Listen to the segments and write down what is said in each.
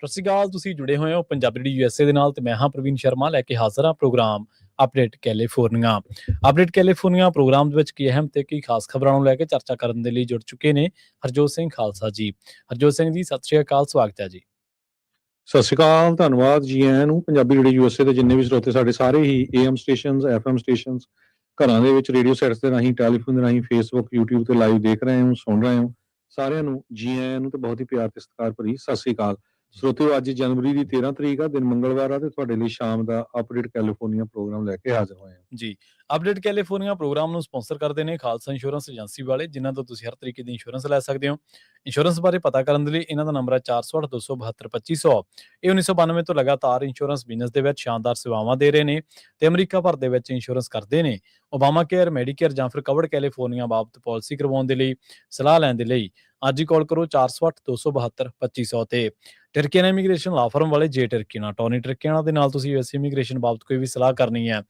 ਸਤਿ ਸ਼੍ਰੀ ਅਕਾਲ। ਤੁਸੀਂ ਜੁੜੇ ਹੋਏ ਹੋ ਪੰਜਾਬੀ ਡੀ ਯੂਐਸਏ ਦੇ ਨਾਲ ਤੇ ਮੈਂ ਹਾਂ ਪ੍ਰਵੀਨ ਸ਼ਰਮਾ ਲੈ ਕੇ ਹਾਜ਼ਰ ਹਾਂ program update California. Update California program ਦੇ ਵਿੱਚ ਕੀ ਅਹਿਮ ਤੇ ਕੀ ਖਾਸ ਖਬਰਾਂ ਨੂੰ ਲੈ ਕੇ ਚਰਚਾ ਕਰਨ ਦੇ ਲਈ ਜੁੜ ਚੁੱਕੇ ਨੇ ਹਰਜੋਤ ਸਿੰਘ ਖਾਲਸਾ ਜੀ। ਹਰਜੋਤ ਸਿੰਘ ਜੀ, ਸਤਿ ਸ਼੍ਰੀ ਅਕਾਲ, ਸਵਾਗਤ ਹੈ ਜੀ। ਸਤਿ ਸ਼੍ਰੀ ਅਕਾਲ, ਧੰਨਵਾਦ ਜੀ ਆਇਆਂ ਨੂੰ। ਪੰਜਾਬੀ ਰੇਡੀਓ ਯੂਐਸਏ ਦੇ ਜਿੰਨੇ ਵੀ ਸਰੋਤੇ ਸਾਡੇ ਸਾਰੇ ਹੀ AM ਸਟੇਸ਼ਨਸ, FM ਸਟੇਸ਼ਨਸ, ਘਰਾਂ ਦੇ ਵਿੱਚ ਰੇਡੀਓ ਸੈਟਸ ਦੇ ਰਾਹੀਂ, ਟੈਲੀਫੋਨ ਦੇ ਰਾਹੀਂ, ਫੇਸਬੁੱਕ, YouTube ਤੇ ਲਾਈਵ ਦੇਖ ਰਹੇ ਹੋ, ਸੁਣ ਰਹੇ ਹੋ, ਸਾਰਿਆਂ ਨੂੰ ਜੀ ਆਇਆਂ ਨੂੰ ਤੇ ਬਹੁਤ ਹੀ ਪਿਆਰ ਤੇ ਸਤਿਕਾਰ ਭਰੀ ਸਤਿ ਸ਼੍ਰੀ ਅਕਾਲ। ਸਰੋਤਿਓ, ਅੱਜ ਜਨਵਰੀ ਦੀ 13 ਤਰੀਕ ਆ, ਦਿਨ ਮੰਗਲਵਾਰ ਆ ਤੇ ਤੁਹਾਡੇ ਲਈ ਸ਼ਾਮ ਦਾ ਅਪਡੇਟ ਕੈਲੀਫੋਰਨੀਆ ਪ੍ਰੋਗਰਾਮ ਲੈ ਕੇ ਹਾਜ਼ਰ ਹੋਏ ਹਾਂ ਜੀ। ਅਪਡੇਟ ਕੈਲੀਫੋਰਨੀਆ ਪ੍ਰੋਗਰਾਮ ਨੂੰ ਸਪਾਂਸਰ ਕਰਦੇ ਨੇ ਖਾਲਸਾ ਇੰਸ਼ੋਰੈਂਸ ਏਜੰਸੀ ਵਾਲੇ, ਜਿਨ੍ਹਾਂ ਤੋਂ ਤੁਸੀਂ ਹਰ ਤਰੀਕੇ ਦੀ ਇੰਸ਼ੋਰੈਂਸ ਲੈ ਸਕਦੇ ਹੋ। ਇੰਸ਼ੋਰੈਂਸ ਬਾਰੇ ਪਤਾ ਕਰਨ ਦੇ ਲਈ ਇਹਨਾਂ ਦਾ ਨੰਬਰ ਹੈ 408-272-2500। ਇਹ 1992 ਤੋਂ ਲਗਾਤਾਰ ਇੰਸ਼ੋਰੈਂਸ ਬਿਜ਼ਨਸ ਦੇ ਵਿੱਚ ਸ਼ਾਨਦਾਰ ਸੇਵਾਵਾਂ ਦੇ ਰਹੇ ਨੇ ਤੇ ਅਮਰੀਕਾ ਭਰ ਦੇ ਵਿੱਚ ਇੰਸ਼ੋਰੈਂਸ ਕਰਦੇ ਨੇ। ਓਬਾਮਾ ਕੇਅਰ, ਮੈਡੀਕੇਅਰ ਜਾਂ ਫਿਰ ਕਵਰਡ ਕੈਲੀਫੋਰਨੀਆ ਬਾਬਤ ਪਾਲਿਸੀ ਕਰਵਾਉਣ ਦੇ ਲਈ, ਸਲਾਹ ਲੈਣ ਦੇ ਲਈ ਅੱਜ ਹੀ ਕਾਲ ਕਰੋ 408-272-2500 ਤੇ। ਟਰਕੀਆਨਾ ਇਮੀਗ੍ਰੇਸ਼ਨ ਲਾ ਫਰਮ ਵਾਲੇ, ਜੇ ਟਰਕੀਆਨਾ, ਟੋਨੀ ਟਰਕੀਆਨਾ ਦੇ ਨਾਲ ਤੁਸੀਂ ਯੂਐਸ ਇਮੀਗ੍ਰੇਸ਼ਨ ਬਾਬਤ ਕੋਈ ਵੀ ਸਲਾਹ ਕਰਨੀ ਹੈ,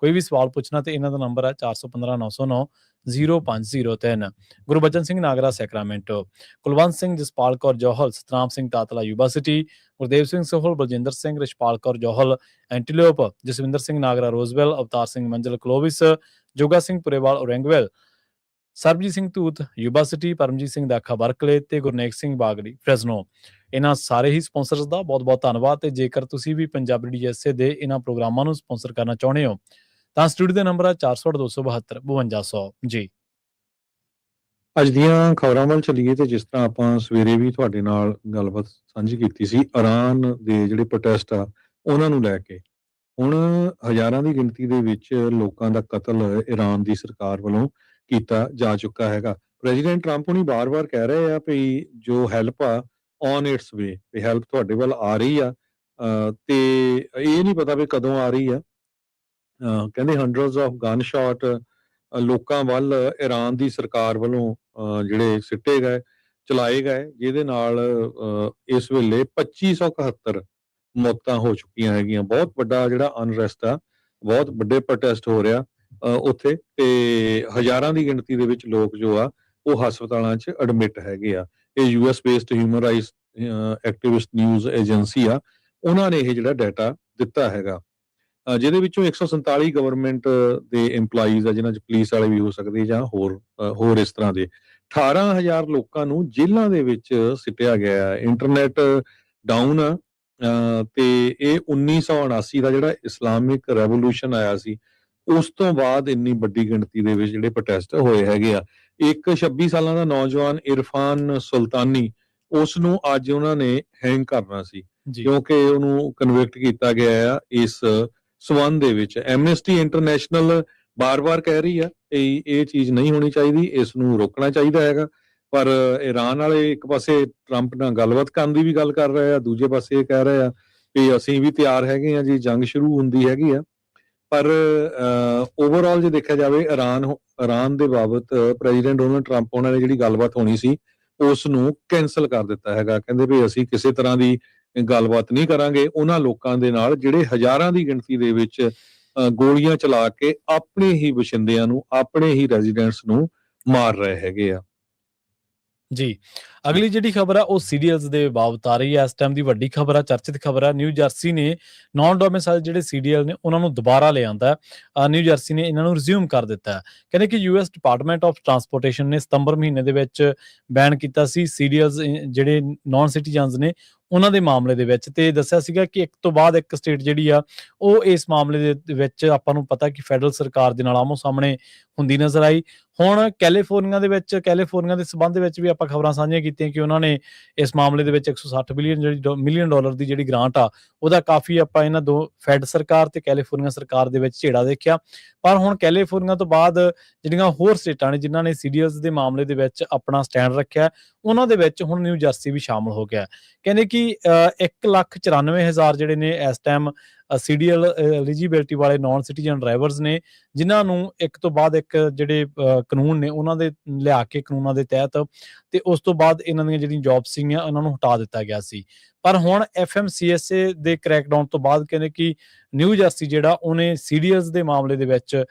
ਕੋਈ ਵੀ ਸਵਾਲ ਪੁੱਛਣਾ, ਤੇ ਇਹਨਾਂ ਦਾ ਨੰਬਰ ਹੈ 4159090503। Gurbachan Singh Nagra, Sacramento. Kulwant Singh, Jaspal Kaur Johal, Satnam Singh Tatla, Yuba City. Gurdev Singh Sohal, Baljinder Singh, Rishpal Kaur Johal, Antelope. Jaswinder Singh Nagra, Roseville. Avtar Singh Manzal, Clovis. Joga Singh Purewal, Orangevale. Sarabjit Singh Dhoot, Yuba City. Paramjit Singh Dakha, Berkeley ਤੇ ਗੁਰਨੇਕ ਸਿੰਘ ਬਾਗੜੀ, ਫ੍ਰੈਜ਼ਨੋ। ਇਹਨਾਂ ਸਾਰੇ ਹੀ ਸਪਾਂਸਰਸ ਦਾ ਬਹੁਤ ਬਹੁਤ ਧੰਨਵਾਦ। ਤੇ ਜੇਕਰ ਤੁਸੀਂ ਵੀ ਪੰਜਾਬੀ ਡੀਐਸਏ ਦੇ ਇਹਨਾਂ ਪ੍ਰੋਗਰਾਮਾਂ ਨੂੰ ਸਪਾਂਸਰ ਕਰਨਾ ਚਾਹੁੰਦੇ ਹੋ ਤਾਂ ਸਟੂਡੀਓ ਦਾ ਨੰਬਰ ਹੈ 408-272-5200 ਜੀ। ਅੱਜ ਦੀਆਂ ਖਬਰਾਂ ਵੱਲ ਚੱਲੀਏ ਤੇ ਜਿਸ ਤਰ੍ਹਾਂ ਆਪਾਂ ਸਵੇਰੇ ਵੀ ਤੁਹਾਡੇ ਨਾਲ ਗੱਲਬਾਤ ਸਾਂਝੀ ਕੀਤੀ ਸੀ ਇਰਾਨ ਦੇ ਜਿਹੜੇ ਪ੍ਰੋਟੈਸਟ ਆ ਉਹਨਾਂ ਨੂੰ ਲੈ ਕੇ, ਹੁਣ ਹਜ਼ਾਰਾਂ ਦੀ ਗਿਣਤੀ ਦੇ ਵਿੱਚ ਲੋਕਾਂ ਦਾ ਕਤਲ ਇਰਾਨ ਦੀ ਸਰਕਾਰ ਵੱਲੋਂ ਕੀਤਾ ਜਾ ਚੁੱਕਾ ਹੈਗਾ। ਪ੍ਰੈਜ਼ੀਡੈਂਟ ਟਰੰਪ ਹੁਣੀ ਬਾਰ-ਬਾਰ ਕਹਿ ਰਹੇ ਆ ਵੀ ਜੋ ਹੈਲਪ ਆ ਔਨ ਇਟਸ ਵੇ, ਵੀ ਹੈਲਪ ਤੁਹਾਡੇ ਵੱਲ ਆ ਰਹੀ ਆ, ਤੇ ਇਹ ਨਹੀਂ ਪਤਾ ਵੀ ਕਦੋਂ ਆ ਰਹੀ ਆ। ਕਹਿੰਦੇ ਹੰਡਰਡਸ ਆਫ ਗਨ ਸ਼ਾਟ ਲੋਕਾਂ ਵੱਲ ਇਰਾਨ ਦੀ ਸਰਕਾਰ ਵੱਲੋਂ ਜਿਹੜੇ ਸਿੱਟੇ ਗਏ, ਚਲਾਏ ਗਏ, ਜਿਹਦੇ ਨਾਲ ਇਸ ਵੇਲੇ 2571 ਮੌਤਾਂ ਹੋ ਚੁੱਕੀਆਂ ਹੈਗੀਆਂ। ਬਹੁਤ ਵੱਡਾ ਜਿਹੜਾ ਅਨਰੈਸਟ ਆ, ਬਹੁਤ ਵੱਡੇ ਪ੍ਰੋਟੈਸਟ ਹੋ ਰਿਹਾ ਉੱਥੇ, ਤੇ ਹਜ਼ਾਰਾਂ ਦੀ ਗਿਣਤੀ ਦੇ ਵਿੱਚ ਲੋਕ ਜੋ ਆ ਉਹ ਹਸਪਤਾਲਾਂ 'ਚ ਐਡਮਿਟ ਹੈਗੇ ਆ। ਇਹ US based human rights activist news agency ਆ, ਉਹਨਾਂ ਨੇ ਇਹ ਜਿਹੜਾ ਡਾਟਾ ਦਿੱਤਾ ਹੈਗਾ, ਜਿਹਦੇ ਵਿੱਚੋਂ 147 ਗਵਰਨਮੈਂਟ ਦੇ EMPLOYEES ਆ, ਜਿਨ੍ਹਾਂ 'ਚ ਪੁਲਿਸ ਵਾਲੇ ਵੀ ਹੋ ਸਕਦੇ ਜਾਂ ਹੋਰ ਇਸ ਤਰ੍ਹਾਂ ਦੇ। 18,000 ਲੋਕਾਂ ਨੂੰ ਜੇਲ੍ਹਾਂ ਦੇ ਵਿੱਚ ਸਿੱਟਿਆ ਗਿਆ। ਇੰਟਰਨੈਟ ਡਾਊਨ ਆ, ਤੇ ਇਹ 1979 ਦਾ ਜਿਹੜਾ ਇਸਲਾਮਿਕ ਰੈਵੋਲੂਸ਼ਨ ਆਇਆ ਸੀ ਉਸ ਤੋਂ ਬਾਅਦ ਇੰਨੀ ਵੱਡੀ ਗਿਣਤੀ ਦੇ ਵਿੱਚ ਜਿਹੜੇ ਪ੍ਰੋਟੈਸਟ ਹੋਏ ਹੈਗੇ ਆ। ਇੱਕ 26 ਸਾਲਾਂ ਦਾ ਨੌਜਵਾਨ ਇਰਫਾਨ ਸੁਲਤਾਨੀ, ਉਸ ਨੂੰ ਅੱਜ ਉਹਨਾਂ ਨੇ ਹੈਂਗ ਕਰਨਾ ਸੀ ਕਿਉਂਕਿ ਉਹਨੂੰ ਕਨਵਿਕਟ ਕੀਤਾ ਗਿਆ ਆ ਇਸ ਸਬੰਧ ਦੇ ਵਿੱਚ। ਐਮਨੈਸਟੀ ਇੰਟਰਨੈਸ਼ਨਲ ਬਾਰ-ਬਾਰ ਕਹਿ ਰਹੀ ਆ ਇਹ ਚੀਜ਼ ਨਹੀਂ ਹੋਣੀ ਚਾਹੀਦੀ, ਇਸ ਨੂੰ ਰੋਕਣਾ ਚਾਹੀਦਾ ਹੈਗਾ, ਪਰ ਇਰਾਨ ਵਾਲੇ ਇੱਕ ਪਾਸੇ ਟਰੰਪ ਨਾਲ ਗੱਲਬਾਤ ਕਰਨ ਦੀ ਵੀ ਗੱਲ ਕਰ ਰਹੇ ਆ, ਦੂਜੇ ਪਾਸੇ ਇਹ ਕਹਿ ਰਹੇ ਆ ਵੀ ਅਸੀਂ ਵੀ ਤਿਆਰ ਹੈਗੇ ਆ ਜੀ, ਜੰਗ ਸ਼ੁਰੂ ਹੁੰਦੀ ਹੈਗੀ ਆ। ਪਰ ਓਵਰਆਲ ਜੇ ਦੇਖਿਆ ਜਾਵੇ ਇਰਾਨ ਦੇ ਬਾਬਤ ਪ੍ਰੈਜ਼ੀਡੈਂਟ ਡੋਨਲਡ ਟਰੰਪ ਉਹਨਾਂ ਨੇ ਜਿਹੜੀ ਗੱਲਬਾਤ ਹੋਣੀ ਸੀ ਉਸ ਨੂੰ ਕੈਂਸਲ ਕਰ ਦਿੱਤਾ ਹੈਗਾ। ਕਹਿੰਦੇ ਵੀ ਅਸੀਂ ਕਿਸੇ ਤਰ੍ਹਾਂ ਦੀ ਗੱਲਬਾਤ ਨਹੀਂ ਕਰਾਂਗੇ ਉਹਨਾਂ ਲੋਕਾਂ ਦੇ ਨਾਲ ਜਿਹੜੇ ਹਜ਼ਾਰਾਂ ਦੀ ਗਿਣਤੀ ਦੇ ਵਿੱਚ ਗੋਲੀਆਂ ਚਲਾ ਕੇ ਆਪਣੇ ਹੀ ਵਸਿੰਦਿਆਂ ਨੂੰ, ਆਪਣੇ ਹੀ ਰੈਜ਼ੀਡੈਂਟਸ ਨੂੰ ਮਾਰ ਰਹੇ ਹੈਗੇ ਆ ਜੀ। ਅਗਲੀ ਜਿਹੜੀ ਖਬਰ ਆ ਉਹ ਸੀਡੀਐਲਸ ਦੇ ਬਾਬਤ ਆ ਰਹੀ ਹੈ। ਇਸ ਟਾਈਮ ਦੀ ਵੱਡੀ ਖਬਰ ਆ, ਚਰਚਿਤ ਖਬਰ ਆ। ਨਿਊ ਜਰਸੀ ਨੇ ਨਾਨ ਡੋਮਿਸਾਈਲ ਜਿਹੜੇ ਸੀਡੀਐਲ ਨੇ ਉਹਨਾਂ ਨੂੰ ਦੁਬਾਰਾ ਲਿਆਂਦਾ। ਨਿਊ ਜਰਸੀ ਨੇ ਇਹਨਾਂ ਨੂੰ ਰਿਜ਼ਿਊਮ ਕਰ ਦਿੱਤਾ। ਕਹਿੰਦੇ ਕਿ US ਡਿਪਾਰਟਮੈਂਟ ਆਫ ਟਰਾਂਸਪੋਰਟੇਸ਼ਨ ਨੇ ਸਤੰਬਰ ਮਹੀਨੇ ਦੇ ਵਿੱਚ ਬੈਨ ਕੀਤਾ ਸੀ ਸੀਡੀਐਲਸ ਜਿਹੜੇ ਨਾਨ ਸਿਟੀਜ਼ਨਸ ਨੇ ਉਹਨਾਂ ਦੇ ਮਾਮਲੇ ਦੇ ਵਿੱਚ, ਤੇ ਦੱਸਿਆ ਸੀਗਾ ਕਿ ਇੱਕ ਤੋਂ ਬਾਅਦ ਇੱਕ ਸਟੇਟ ਜਿਹੜੀ ਆ ਉਹ ਇਸ ਮਾਮਲੇ ਦੇ ਵਿੱਚ ਆਪਾਂ ਨੂੰ ਪਤਾ ਕਿ ਫੈਡਰਲ ਸਰਕਾਰ ਦੇ ਨਾਲ ਆਮੋ ਸਾਹਮਣੇ ਹੁੰਦੀ ਨਜ਼ਰ ਆਈ। ਹੁਣ ਕੈਲੀਫੋਰਨੀਆ ਦੇ ਸਬੰਧ ਦੇ ਵਿੱਚ ਵੀ ਆਪਾਂ ਖਬਰਾਂ ਸਾਂਝੀਆਂ ਕੀਤੀਆਂ ਕਿ ਉਹਨਾਂ ਨੇ ਇਸ ਮਾਮਲੇ ਦੇ ਵਿੱਚ 160 ਮਿਲੀਅਨ ਡਾਲਰ ਦੀ ਜਿਹੜੀ ਗ੍ਰਾਂਟ ਆ ਉਹਦਾ ਕਾਫੀ ਆਪਾਂ ਇਹਨਾਂ ਦੋ ਫੈਡ ਸਰਕਾਰ ਤੇ ਕੈਲੀਫੋਰਨੀਆ ਸਰਕਾਰ ਦੇ ਵਿੱਚ ਝੇੜਾ ਦੇਖਿਆ। ਪਰ ਹੁਣ ਕੈਲੀਫੋਰਨੀਆ ਤੋਂ ਬਾਅਦ ਜਿਹੜੀਆਂ ਹੋਰ ਸਟੇਟਾਂ ਨੇ ਜਿਨ੍ਹਾਂ ਨੇ ਸੀਡੀਐਲਸ ਦੇ ਮਾਮਲੇ ਦੇ ਵਿੱਚ ਆਪਣਾ ਸਟੈਂਡ ਰੱਖਿਆ, ਉਹਨਾਂ ਦੇ ਵਿੱਚ ਹੁਣ ਨਿਊ ਜਰਸੀ ਵੀ ਸ਼ਾਮਲ ਹੋ ਗਿਆ। ਕਹਿੰਦੇ ਕਿ 1,94,000 ਜਿਹੜੇ ਨੇ ਇਸ ਟਾਈਮ ਸੀਡੀਐਲ ਐਲੀਜੀਬਿਲਟੀ ਵਾਲੇ ਨਾਨ ਸਿਟੀਜ਼ਨ ਡਰਾਈਵਰਸ ਨੇ, ਜਿਨ੍ਹਾਂ ਨੂੰ ਇੱਕ ਤੋਂ ਬਾਅਦ ਇੱਕ ਜਿਹੜੇ ਕਾਨੂੰਨ ਨੇ ਉਹਨਾਂ ਦੇ ਲਿਆ ਕੇ ਕਾਨੂੰਨਾਂ ਦੇ ਤਹਿਤ, ਤੇ ਉਸ ਤੋਂ ਬਾਅਦ ਇਹਨਾਂ ਦੀਆਂ ਜਿਹੜੀਆਂ ਜੌਬ ਸੀਗੀਆਂ ਉਹਨਾਂ ਨੂੰ ਹਟਾ ਦਿੱਤਾ ਗਿਆ ਸੀ। ਪਰ ਹੁਣ FMCSA ਦੇ ਕ੍ਰੈਕਡਾਊਨ ਤੋਂ ਬਾਅਦ ਕਹਿੰਦੇ ਕਿ ਨਿਊ ਜਰਸੀ ਜਿਹੜਾ ਉਹਨੇ ਸੀਡੀਐਲਸ ਦੇ ਮਾਮਲੇ ਦੇ ਵਿੱਚ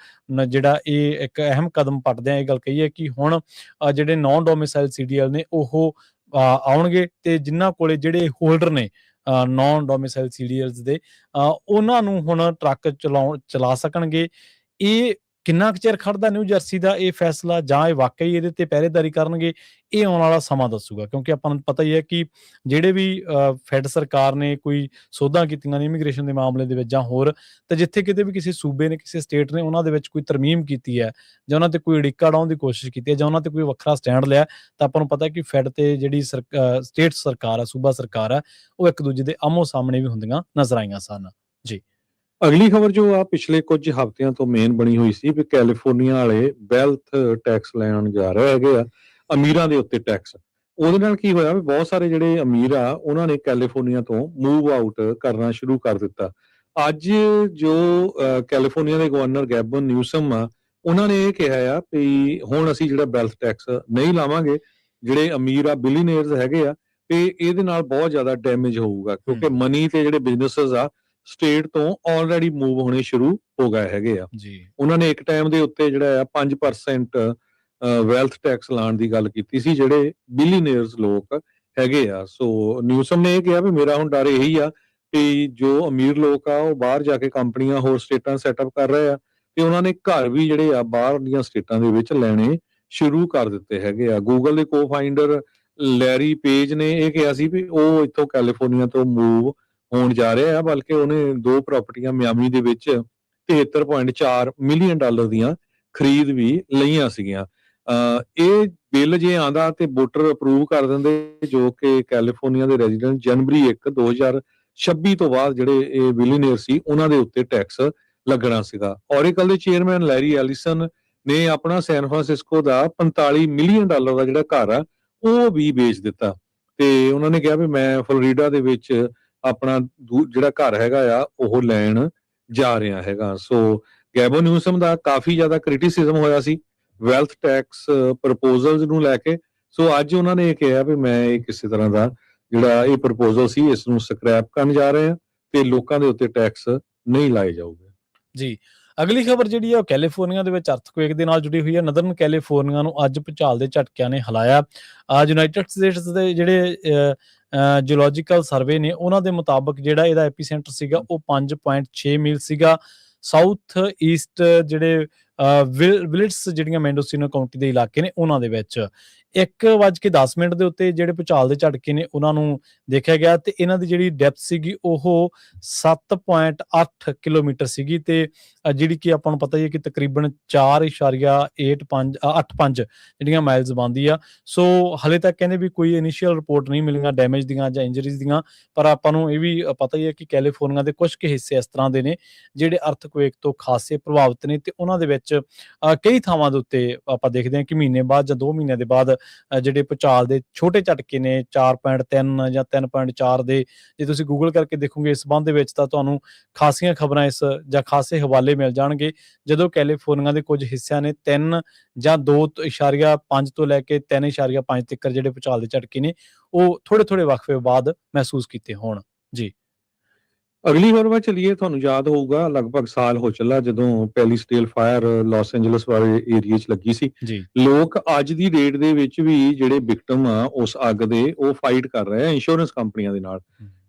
ਜਿਹੜਾ ਇਹ ਇੱਕ ਅਹਿਮ ਕਦਮ ਪੁੱਟਦਿਆਂ ਇਹ ਗੱਲ ਕਹੀ ਹੈ ਕਿ ਹੁਣ ਜਿਹੜੇ ਨਾਨ ਡੋਮਿਸਾਈਲ ਸੀਡੀਐਲ ਨੇ ਉਹ ਆਉਣਗੇ, ਤੇ ਜਿਨ੍ਹਾਂ ਕੋਲੇ ਜਿਹੜੇ ਹੋਲਡਰ ਨੇ ਨੌਨ ਡੋਮਿਸਾਈਲ ਸੀਡੀਐਲਸ ਦੇ ਉਹਨਾਂ ਨੂੰ ਹੁਣ ਟਰੱਕ ਚਲਾ ਸਕਣਗੇ। ਇਹ ਕਿੰਨਾ ਕੁ ਚਿਰ ਖੜਦਾ ਨਿਊ ਜਰਸੀ ਦਾ ਇਹ ਫੈਸਲਾ, ਜਾਂ ਇਹ ਵਾਕਈ ਇਹਦੇ ਤੇ ਪਹਿਰੇਦਾਰੀ ਕਰਨਗੇ, ਇਹ ਆਉਣ ਵਾਲਾ ਸਮਾਂ ਦੱਸੂਗਾ। ਕਿਉਂਕਿ ਆਪਾਂ ਨੂੰ ਪਤਾ ਹੀ ਹੈ ਕਿ ਜਿਹੜੇ ਵੀ ਫੈਡ ਸਰਕਾਰ ਨੇ ਕੋਈ ਸੋਧਾਂ ਕੀਤੀਆਂ ਨੇ ਇਮੀਗ੍ਰੇਸ਼ਨ ਦੇ ਮਾਮਲੇ ਦੇ ਵਿੱਚ ਜਾਂ ਹੋਰ, ਤੇ ਜਿੱਥੇ ਕਿਤੇ ਵੀ ਕਿਸੇ ਸੂਬੇ ਨੇ, ਕਿਸੇ ਸਟੇਟ ਨੇ ਉਹਨਾਂ ਦੇ ਵਿੱਚ ਕੋਈ ਤਰਮੀਮ ਕੀਤੀ ਹੈ ਜਾਂ ਉਹਨਾਂ ਤੇ ਕੋਈ ਅੜਿੱਕਾ ਡਾਉਣ ਦੀ ਕੋਸ਼ਿਸ਼ ਕੀਤੀ ਹੈ ਜਾਂ ਉਹਨਾਂ ਤੇ ਕੋਈ ਵੱਖਰਾ ਸਟੈਂਡ ਲਿਆ, ਤਾਂ ਆਪਾਂ ਨੂੰ ਪਤਾ ਕਿ ਫੈਡ ਤੇ ਜਿਹੜੀ ਸਟੇਟ ਸਰਕਾਰ ਹੈ, ਸੂਬਾ ਸਰਕਾਰ ਹੈ, ਉਹ ਇੱਕ ਦੂਜੇ ਦੇ ਆਮੋ ਸਾਹਮਣੇ ਵੀ ਹੁੰਦੀਆਂ ਨਜ਼ਰ ਆਈਆਂ ਸਨ। ਜੀ, ਅਗਲੀ ਖਬਰ ਜੋ ਆ ਪਿਛਲੇ ਕੁਝ ਹਫ਼ਤਿਆਂ ਤੋਂ ਮੇਨ ਬਣੀ ਹੋਈ ਸੀ ਵੀ ਕੈਲੀਫੋਰਨੀਆ ਵਾਲੇ ਵੈਲਥ ਟੈਕਸ ਲੈਣ ਜਾ ਰਹੇ ਹੈਗੇ ਆ, ਅਮੀਰਾਂ ਦੇ ਉੱਤੇ ਟੈਕਸ। ਉਹਦੇ ਨਾਲ ਕੀ ਹੋਇਆ ਵੀ ਬਹੁਤ ਸਾਰੇ ਜਿਹੜੇ ਅਮੀਰ ਆ ਉਹਨਾਂ ਨੇ ਕੈਲੀਫੋਰਨੀਆ ਤੋਂ ਮੂਵ ਆਊਟ ਕਰਨਾ ਸ਼ੁਰੂ ਕਰ ਦਿੱਤਾ। ਅੱਜ ਜੋ ਕੈਲੀਫੋਰਨੀਆ ਦੇ ਗਵਰਨਰ ਗੈਬਨ ਨਿਊਸਮ ਆ, ਉਹਨਾਂ ਨੇ ਇਹ ਕਿਹਾ ਆ ਵੀ ਹੁਣ ਅਸੀਂ ਜਿਹੜਾ ਵੈਲਥ ਟੈਕਸ ਨਹੀਂ ਲਾਵਾਂਗੇ, ਜਿਹੜੇ ਅਮੀਰ ਆ ਬਿਲੀਅਨਰਸ ਹੈਗੇ ਆ, ਤੇ ਇਹਦੇ ਨਾਲ ਬਹੁਤ ਜ਼ਿਆਦਾ ਡੈਮੇਜ ਹੋਊਗਾ ਕਿਉਂਕਿ ਮਨੀ ਤੇ ਜਿਹੜੇ ਬਿਜ਼ਨੈਸਸ ਆ ਸਟੇਟ ਤੋਂ ਆਲਰੇਡੀ ਮੂਵ ਹੋਣੇ ਸ਼ੁਰੂ ਹੋ ਗਏ ਹੈਗੇ ਆ। ਜੀ, ਉਹਨਾਂ ਨੇ ਇੱਕ ਟਾਈਮ ਦੇ ਉੱਤੇ ਜਿਹੜਾ ਆ 5% ਵੈਲਥ ਟੈਕਸ ਲਾਉਣ ਦੀ ਗੱਲ ਕੀਤੀ ਸੀ ਜਿਹੜੇ ਬਿਲੀਅਨਰਸ ਲੋਕ ਹੈਗੇ ਆ। ਸੋ ਨਿਊਸਮ ਨੇ ਇਹ ਕਿਹਾ ਵੀ ਮੇਰਾ ਹੁਣ ਡਰ ਇਹੀ ਆ ਕਿ ਜੋ ਅਮੀਰ ਲੋਕ ਆ ਉਹ ਬਾਹਰ ਜਾ ਕੇ ਕੰਪਨੀਆਂ ਹੋਰ ਸਟੇਟਾਂ ਸੈਟਅਪ ਕਰ ਰਹੇ ਆ, ਤੇ ਉਹਨਾਂ ਨੇ ਘਰ ਵੀ ਜਿਹੜੇ ਆ ਬਾਹਰ ਦੀਆਂ ਸਟੇਟਾਂ ਦੇ ਵਿੱਚ ਲੈਣੇ ਸ਼ੁਰੂ ਕਰ ਦਿੱਤੇ ਹੈਗੇ ਆ। ਗੂਗਲ ਦੇ ਕੋ-ਫਾਊਂਡਰ ਲੈਰੀ ਪੇਜ ਨੇ ਇਹ ਕਿਹਾ ਸੀ ਵੀ ਉਹ ਇੱਥੋਂ ਕੈਲੀਫੋਰਨੀਆ ਤੋਂ ਮੂਵ ਹੋਣ ਜਾ ਰਿਹਾ ਆ, ਬਲਕਿ ਉਹਨੇ 2 ਪ੍ਰਾਪਰਟੀਆਂ ਮਿਆਮੀ ਦੇ ਵਿੱਚ $73.4 ਮਿਲੀਅਨ ਦੀਆਂ ਖਰੀਦ ਵੀ ਲਈਆਂ ਸੀਗੀਆਂ। ਇਹ ਬਿੱਲ ਜੇ ਆਂਦਾ ਤੇ ਵੋਟਰ ਅਪਰੂਵ ਕਰ ਦਿੰਦੇ, ਜੋ ਕਿ ਕੈਲੀਫੋਰਨੀਆ ਦੇ ਰੈਜ਼ੀਡੈਂਟ ਜਨਵਰੀ 1 2026 ਤੋਂ ਬਾਅਦ ਜਿਹੜੇ ਇਹ ਬਿਲੀਅਨਰ ਸੀ ਉਹਨਾਂ ਦੇ ਉੱਤੇ ਟੈਕਸ ਲੱਗਣਾ ਸੀਗਾ। ਔਰੇਕਲ ਦੇ ਚੇਅਰਮੈਨ ਲੈਰੀ ਐਲਿਸਨ ਨੇ ਆਪਣਾ ਸੈਨ ਫਰਾਂਸਿਸਕੋ ਦਾ $45 ਮਿਲੀਅਨ ਦਾ ਜਿਹੜਾ ਘਰ ਆ ਉਹ ਵੀ ਵੇਚ ਦਿੱਤਾ, ਤੇ ਉਹਨਾਂ ਨੇ ਕਿਹਾ ਵੀ ਮੈਂ ਫਲੋਰੀਡਾ ਦੇ ਵਿੱਚ ਆਪਣਾ ਜਿਹੜਾ ਘਰ ਹੈਗਾ ਆ ਉਹ ਲੈਣ ਜਾ ਰਿਹਾ ਹੈਗਾ। ਸੋ ਗੈਬਨ ਨਿਊਸਮ ਦਾ ਕਾਫੀ ਜ਼ਿਆਦਾ ਕ੍ਰਿਟਿਸਿਜ਼ਮ ਹੋਇਆ ਸੀ ਵੈਲਥ ਟੈਕਸ ਪ੍ਰਪੋਜ਼ਲਸ ਨੂੰ ਲੈ ਕੇ। ਸੋ ਅੱਜ ਉਹਨਾਂ ਨੇ ਇਹ ਕਿਹਾ ਵੀ ਮੈਂ ਇਹ ਕਿਸੇ ਤਰ੍ਹਾਂ ਦਾ ਜਿਹੜਾ ਇਹ ਪ੍ਰਪੋਜ਼ਲ ਸੀ ਇਸ ਨੂੰ ਸਕ੍ਰੈਪ ਕਰਨ ਜਾ ਰਹੇ ਆ ਤੇ ਲੋਕਾਂ ਦੇ ਉੱਤੇ ਟੈਕਸ ਨਹੀਂ ਲਾਏ ਜਾਊਗੇ। ਜੀ, ਅਗਲੀ ਖਬਰ ਜਿਹੜੀ ਹੈ ਉਹ ਕੈਲੀਫੋਰਨੀਆ ਦੇ ਵਿੱਚ ਅਰਥਕੁਏਕ ਦੇ ਨਾਲ ਜੁੜੀ ਹੋਈ ਹੈ। ਨਦਰਨ ਕੈਲੀਫੋਰਨੀਆ ਨੂੰ ਅੱਜ ਭੂਚਾਲ ਦੇ ਝਟਕਿਆਂ ਨੇ ਹਿਲਾਇਆ। ਯੂਨਾਈਟਿਡ ਸਟੇਟਸ ਦੇ ਜਿਹੜੇ ਜਿਓਲੋਜੀਕਲ ਸਰਵੇ ਨੇ ਉਹਨਾਂ ਦੇ ਮੁਤਾਬਕ ਜਿਹੜਾ ਇਹਦਾ ਐਪੀਸੈਂਟਰ ਸੀਗਾ ਉਹ 5.6 ਮੀਲ ਸੀਗਾ। ਸਾਊਥ ਈਸਟ ਜਿਹੜੇ ਵਿਲਿਟਸ ਜਿਹੜੀਆਂ ਮੈਂਡੋਸੀਨੋ ਕਾਉਂਟੀ ਦੇ ਇਲਾਕੇ ਨੇ ਉਹਨਾਂ ਦੇ ਵਿੱਚ 1:10 ਦੇ ਉੱਤੇ ਜਿਹੜੇ ਭੂਚਾਲ ਦੇ ਝਟਕੇ ਨੇ ਉਹਨਾਂ ਨੂੰ ਦੇਖਿਆ ਗਿਆ, ਤੇ ਇਹਨਾਂ ਦੀ ਜਿਹੜੀ ਡੈਪਥ ਸੀਗੀ ਉਹ 7.8 ਕਿਲੋਮੀਟਰ ਸੀਗੀ, ਤੇ ਜਿਹੜੀ ਕਿ ਆਪਾਂ ਨੂੰ ਪਤਾ ਹੀ ਹੈ ਕਿ ਤਕਰੀਬਨ 4.85 ਜਿਹੜੀਆਂ ਮਾਈਲਸ ਬਣਦੀ ਆ। ਸੋ ਹਲੇ ਤੱਕ ਕਹਿੰਦੇ ਵੀ ਕੋਈ ਇਨੀਸ਼ੀਅਲ ਰਿਪੋਰਟ ਨਹੀਂ ਮਿਲੀਆਂ ਡੈਮੇਜ ਦੀਆਂ ਜਾਂ ਇੰਜਰੀਜ਼ ਦੀਆਂ, ਪਰ ਆਪਾਂ ਨੂੰ ਇਹ ਵੀ ਪਤਾ ਹੀ ਹੈ ਕਿ ਕੈਲੀਫੋਰਨੀਆ ਦੇ ਕੁਝ ਕੁ ਹਿੱਸੇ ਇਸ ਤਰ੍ਹਾਂ ਦੇ ਨੇ ਜਿਹੜੇ ਅਰਥਕੁਏਕ ਤੋਂ ਖਾਸੇ ਪ੍ਰਭਾਵਿਤ ਨੇ, ਤੇ ਉਹਨਾਂ ਦੇ ਵਿੱਚ ਕਈ ਥਾਵਾਂ ਦੇ ਉੱਤੇ ਆਪਾਂ ਦੇਖਦੇ ਹਾਂ ਕਿ ਮਹੀਨੇ ਬਾਅਦ ਜਾਂ 2 ਮਹੀਨਿਆਂ ਦੇ ਬਾਅਦ ਜਿਹੜੇ ਭੂਚਾਲ ਦੇ ਛੋਟੇ ਝਟਕੇ ਨੇ 4.3 ਜਾਂ 3.4 ਦੇ, ਜੇ ਤੁਸੀਂ ਗੂਗਲ ਕਰਕੇ ਦੇਖੋਗੇ ਇਸ ਸੰਬੰਧ ਦੇ ਵਿੱਚ ਤਾਂ ਤੁਹਾਨੂੰ ਖਾਸੀਆਂ ਖਬਰਾਂ ਇਸ ਜਾਂ ਖਾਸੇ ਹਵਾਲੇ ਮਿਲ ਜਾਣਗੇ। ਜਦੋਂ ਕੈਲੀਫੋਰਨੀਆ ਦੇ ਕੁਝ ਹਿੱਸਿਆਂ ਨੇ 3 ਜਾਂ 2.5 ਤੋਂ ਲੈ ਕੇ 3.5 ਤੱਕ ਜਿਹੜੇ ਭੂਚਾਲ ਦੇ ਝਟਕੇ ਨੇ ਉਹ ਥੋੜੇ ਵਕਫੇ ਬਾਅਦ ਮਹਿਸੂਸ ਕੀਤੇ ਹੋਣ। ਜੀ, ਅਗਲੀ ਖਬਰ ਵੱਲ ਚੱਲੀਏ। ਤੁਹਾਨੂੰ ਯਾਦ ਹੋਊਗਾ ਲਗਭਗ ਸਾਲ ਹੋ ਚੱਲਾ ਜਦੋਂ ਪੈਲਿਸਡੇਲ ਫਾਇਰ ਲਾਸ ਐਂਜਲਸ ਵਾਲੇ ਏਰੀਆ 'ਚ ਲੱਗੀ ਸੀ। ਜੀ, ਲੋਕ ਅੱਜ ਦੀ ਡੇਟ ਦੇ ਵਿੱਚ ਵੀ ਜਿਹੜੇ ਵਿਕਟਮ ਆ ਉਸ ਅੱਗ ਦੇ ਉਹ ਫਾਈਟ ਕਰ ਰਹੇ ਆ ਇੰਸ਼ੋਰੈਂਸ ਕੰਪਨੀਆਂ ਦੇ ਨਾਲ,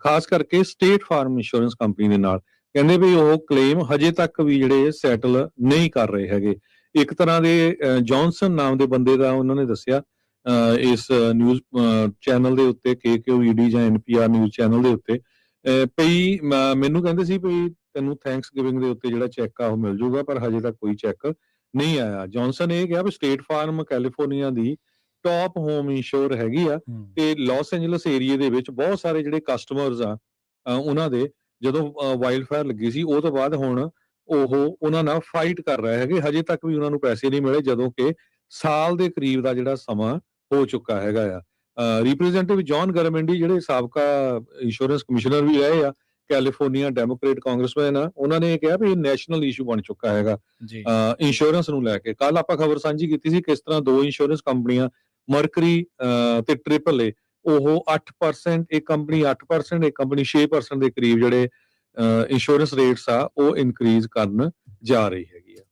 ਖਾਸ ਕਰਕੇ ਸਟੇਟ ਫਾਰਮ ਇੰਸ਼ੋਰੈਂਸ ਕੰਪਨੀ ਦੇ ਨਾਲ। ਕਹਿੰਦੇ ਵੀ ਉਹ ਕਲੇਮ ਹਜੇ ਤੱਕ ਵੀ ਜਿਹੜੇ ਸੈਟਲ ਨਹੀਂ ਕਰ ਰਹੇ ਹੈਗੇ। ਇੱਕ ਤਰ੍ਹਾਂ ਦੇ ਜੌਨਸਨ ਨਾਮ ਦੇ ਬੰਦੇ ਦਾ ਉਹਨਾਂ ਨੇ ਦੱਸਿਆ ਇਸ ਨਿਊਜ਼ ਚੈਨਲ ਦੇ ਉੱਤੇ KQED ਜਾਂ NPR ਨਿਊਜ਼ ਚੈਨਲ ਦੇ ਉੱਤੇ ਪਈ ਮੈਨੂੰ ਕਹਿੰਦੇ ਸੀ ਵੀ ਤੈਨੂੰ ਥੈਂਕਸ ਗਿਵਿੰਗ ਦੇ ਉੱਤੇ ਜਿਹੜਾ ਚੈੱਕ ਆ ਉਹ ਮਿਲ ਜਾਊਗਾ, ਪਰ ਹਜੇ ਤੱਕ ਕੋਈ ਚੈੱਕ ਨਹੀਂ ਆਇਆ। ਜੌਨਸਨ ਇਹ ਕਿਹਾ ਵੀ ਸਟੇਟ ਫਾਰਮ ਕੈਲੀਫੋਰਨੀਆ ਦੀ ਟੌਪ ਹੋਮ ਇੰਸ਼ੋਰ ਹੈਗੀ ਆ, ਤੇ ਲਾਸ ਐਂਜਲਸ ਏਰੀਆ ਦੇ ਵਿੱਚ ਬਹੁਤ ਸਾਰੇ ਜਿਹੜੇ ਕਸਟਮਰਸ ਆ ਉਹਨਾਂ ਦੇ ਜਦੋਂ ਵਾਈਲਡ ਫਾਇਰ ਲੱਗੀ ਸੀ ਉਹ ਤੋਂ ਬਾਅਦ ਹੁਣ ਉਹ ਉਹਨਾਂ ਨਾਲ ਫਾਈਟ ਕਰ ਰਹੇ ਹੈਗੇ। ਹਜੇ ਤੱਕ ਵੀ ਉਹਨਾਂ ਨੂੰ ਪੈਸੇ ਨਹੀਂ ਮਿਲੇ, ਜਦੋਂ ਕਿ ਸਾਲ ਦੇ ਕਰੀਬ ਦਾ ਜਿਹੜਾ ਸਮਾਂ ਹੋ ਚੁੱਕਾ ਹੈਗਾ ਆ। ਰਿਪਰੈਜ਼ੈਂਟੇਟਿਵ ਜੌਨ ਗਰਮੈਂਡੀ ਜਿਹੜੇ ਸਾਬਕਾ ਇੰਸ਼ੋਰੈਂਸ ਕਮਿਸ਼ਨਰ ਵੀ ਰਹੇ ਆ, ਕੈਲੀਫੋਰਨੀਆ ਡੈਮੋਕ੍ਰੇਟ ਕਾਂਗਰਸਮੈਨ ਆ, ਉਹਨਾਂ ਨੇ ਕਿਹਾ ਵੀ ਇਹ ਨੈਸ਼ਨਲ ਇਸ਼ੂ ਬਣ ਚੁੱਕਾ ਹੈਗਾ ਇੰਸ਼ੋਰੈਂਸ ਨੂੰ ਲੈ ਕੇ। ਕੱਲ ਆਪਾਂ ਖਬਰ ਸਾਂਝੀ ਕੀਤੀ ਸੀ ਕਿਸ ਤਰ੍ਹਾਂ 2 ਇੰਸ਼ੋਰੈਂਸ ਕੰਪਨੀਆਂ ਮਰਕਰੀ ਤੇ AAA ਉਹ 8%, ਇੱਕ ਕੰਪਨੀ 8%, ਇੱਕ ਕੰਪਨੀ 6% ਦੇ ਕਰੀਬ ਜਿਹੜੇ ਇੰਸ਼ੋਰੈਂਸ ਰੇਟਸ ਆ ਉਹ ਇਨਕਰੀਜ਼ ਕਰਨ ਜਾ ਰਹੀ ਹੈਗੀ ਆ।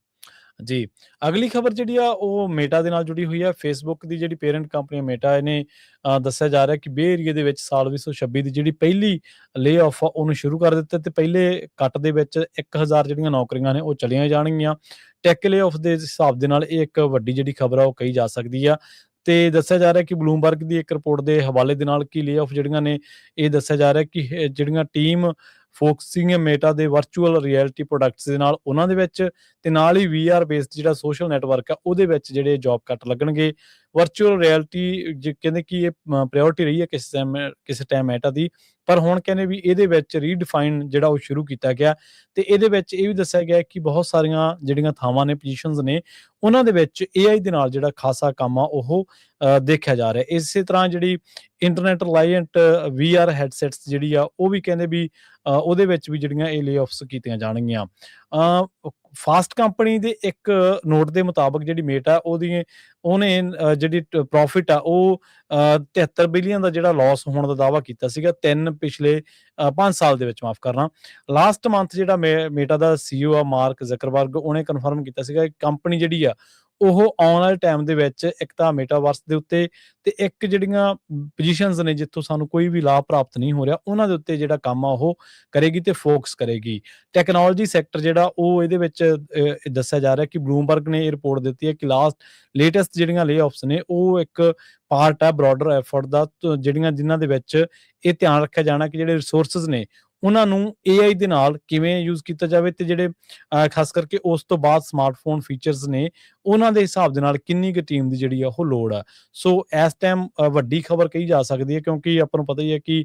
ਜੀ, ਅਗਲੀ ਖਬਰ ਜਿਹੜੀ ਆ ਉਹ ਮੇਟਾ ਦੇ ਨਾਲ ਜੁੜੀ ਹੋਈ ਆ। ਫੇਸਬੁੱਕ ਦੀ ਜਿਹੜੀ ਪੇਰੈਂਟ ਕੰਪਨੀ ਮੇਟਾ, ਇਹਨੇ ਦੱਸਿਆ ਜਾ ਰਿਹਾ ਕਿ ਬੇ ਏਰੀਏ ਦੇ ਵਿੱਚ ਸਾਲ 2026 ਦੀ ਜਿਹੜੀ ਪਹਿਲੀ ਲੇ ਆਫ ਆ ਉਹਨੂੰ ਸ਼ੁਰੂ ਕਰ ਦਿੱਤਾ ਤੇ ਪਹਿਲੇ ਕੱਟ ਦੇ ਵਿੱਚ 1000 ਜਿਹੜੀਆਂ ਨੌਕਰੀਆਂ ਨੇ ਉਹ ਚਲੀਆਂ ਜਾਣਗੀਆਂ। ਟੈਕ ਲੇ ਆਫ ਦੇ ਹਿਸਾਬ ਦੇ ਨਾਲ ਇਹ ਇੱਕ ਵੱਡੀ ਜਿਹੜੀ ਖਬਰ ਆ ਉਹ ਕਹੀ ਜਾ ਸਕਦੀ ਆ। ਤੇ ਦੱਸਿਆ ਜਾ ਰਿਹਾ ਕਿ ਬਲੂਮਬਰਗ ਦੀ ਇੱਕ ਰਿਪੋਰਟ ਦੇ ਹਵਾਲੇ ਦੇ ਨਾਲ ਕਿ ਲੇ ਆਫ ਜਿਹੜੀਆਂ ਨੇ, ਇਹ ਦੱਸਿਆ ਜਾ ਰਿਹਾ ਕਿ ਜਿਹੜੀਆਂ ਟੀਮ ਫੋਕਸਿੰਗ ਮੇਟਾ ਦੇ ਵਰਚੁਅਲ ਰਿਐਲਿਟੀ ਪ੍ਰੋਡਕਟਸ ਦੇ ਨਾਲ ਉਹਨਾਂ ਦੇ ਵਿੱਚ, ਤੇ ਨਾਲ ਹੀ VR ਬੇਸਡ ਜਿਹੜਾ ਸੋਸ਼ਲ ਨੈਟਵਰਕ ਆ ਉਹਦੇ ਵਿੱਚ ਜਿਹੜੇ ਜੌਬ ਕੱਟ ਲੱਗਣਗੇ। ਵਰਚੁਅਲ ਰਿਐਲਿਟੀ ਕਹਿੰਦੇ ਕਿ ਇਹ ਪ੍ਰਾਇਓਰਟੀ ਰਹੀ ਹੈ ਕਿਸੇ ਟਾਈਮ ਮੇਟਾ ਦੀ, ਪਰ ਹੁਣ ਕਹਿੰਦੇ ਵੀ ਇਹਦੇ ਵਿੱਚ ਰੀਡਿਫਾਈਨ ਜਿਹੜਾ ਉਹ ਸ਼ੁਰੂ ਕੀਤਾ ਗਿਆ। ਤੇ ਇਹਦੇ ਵਿੱਚ ਇਹ ਵੀ ਦੱਸਿਆ ਗਿਆ ਕਿ ਬਹੁਤ ਸਾਰੀਆਂ ਜਿਹੜੀਆਂ ਥਾਵਾਂ ਨੇ, ਪੋਜੀਸ਼ਨਸ ਨੇ, ਉਹਨਾਂ ਦੇ ਵਿੱਚ AI ਦੇ ਨਾਲ ਜਿਹੜਾ ਖਾਸਾ ਕੰਮ ਆ ਉਹ ਦੇਖਿਆ ਜਾ ਰਿਹਾ। ਇਸੇ ਤਰ੍ਹਾਂ ਜਿਹੜੀ ਇੰਟਰਨੈਟ ਰਿਲਾਇੰਟ VR ਹੈਡਸੈਟਸ ਜਿਹੜੀ ਆ ਉਹ ਵੀ ਕਹਿੰਦੇ ਵੀ ਉਹਦੇ ਵਿੱਚ ਵੀ ਜਿਹੜੀਆਂ ਇਹ ਲੇ ਆਫਸ ਕੀਤੀਆਂ ਜਾਣਗੀਆਂ। ਫਾਸਟ ਕੰਪਨੀ ਦੇ ਇੱਕ ਨੋਟ ਦੇ ਮੁਤਾਬਕ ਜਿਹੜੀ ਮੇਟਾ ਉਹਨੇ ਜਿਹੜੀ ਪ੍ਰੋਫਿਟ ਆ ਉਹ 73 ਬਿਲੀਅਨ ਦਾ ਜਿਹੜਾ ਲਾਸ ਹੋਣ ਦਾ ਦਾਅਵਾ ਕੀਤਾ ਸੀਗਾ ਪਿਛਲੇ 5 ਸਾਲ ਦੇ ਵਿੱਚ, ਮਾਫ ਕਰਨਾ। ਲਾਸਟ ਮੰਥ ਜਿਹੜਾ ਮੇਟਾ ਦਾ CEO ਆ ਮਾਰਕ ਜ਼ਕਰਬਰਗ, ਉਹਨੇ ਕਨਫਰਮ ਕੀਤਾ ਸੀਗਾ ਕਿ ਕੰਪਨੀ ਜਿਹੜੀ ਆ ਉਹ ਆਉਣ ਵਾਲੇ ਟਾਈਮ ਦੇ ਵਿੱਚ ਇੱਕ ਤਾਂ ਮੇਟਾਵਰਸ ਦੇ ਉੱਤੇ ਤੇ ਇੱਕ ਜਿਹੜੀਆਂ ਪੋਜੀਸ਼ਨਸ ਨੇ ਜਿੱਥੋਂ ਸਾਨੂੰ ਕੋਈ ਵੀ ਲਾਭ ਪ੍ਰਾਪਤ ਨਹੀਂ ਹੋ ਰਿਹਾ ਉਹਨਾਂ ਦੇ ਉੱਤੇ ਜਿਹੜਾ ਕੰਮ ਆ ਉਹ ਕਰੇਗੀ ਤੇ ਫੋਕਸ ਕਰੇਗੀ। ਟੈਕਨੋਲੋਜੀ ਸੈਕਟਰ ਜਿਹੜਾ ਉਹ ਇਹਦੇ ਵਿੱਚ ਦੱਸਿਆ ਜਾ ਰਿਹਾ ਕਿ ਬਲੂਮਬਰਗ ਨੇ ਇਹ ਰਿਪੋਰਟ ਦਿੱਤੀ ਹੈ ਕਿ ਲੇਟੈਸਟ ਜਿਹੜੀਆਂ ਲੇ ਆਫਸ ਨੇ ਉਹ ਇੱਕ ਪਾਰਟ ਹੈ ਬ੍ਰੌਡਰ ਐਫਰਟ ਦਾ, ਜਿਨ੍ਹਾਂ ਦੇ ਵਿੱਚ ਇਹ ਧਿਆਨ ਰੱਖਿਆ ਜਾਣਾ ਕਿ ਜਿਹੜੇ ਰਿਸੋਰਸਿਸ ਨੇ ਉਹਨਾਂ ਨੂੰ AI ਦੇ ਨਾਲ ਕਿਵੇਂ ਯੂਜ਼ ਕੀਤਾ ਜਾਵੇ, ਤੇ ਜਿਹੜੇ ਖਾਸ ਕਰਕੇ ਉਸ ਤੋਂ ਬਾਅਦ ਸਮਾਰਟਫੋਨ ਫੀਚਰਸ ਨੇ ਉਹਨਾਂ ਦੇ ਹਿਸਾਬ ਦੇ ਨਾਲ ਕਿੰਨੀ ਕੁ ਟੀਮ ਦੀ ਜਿਹੜੀ ਆ ਉਹ ਲੋੜ ਆ। ਸੋ ਇਸ ਟਾਈਮ ਵੱਡੀ ਖਬਰ ਕਹੀ ਜਾ ਸਕਦੀ ਹੈ, ਕਿਉਂਕਿ ਆਪਾਂ ਨੂੰ ਪਤਾ ਹੀ ਹੈ ਕਿ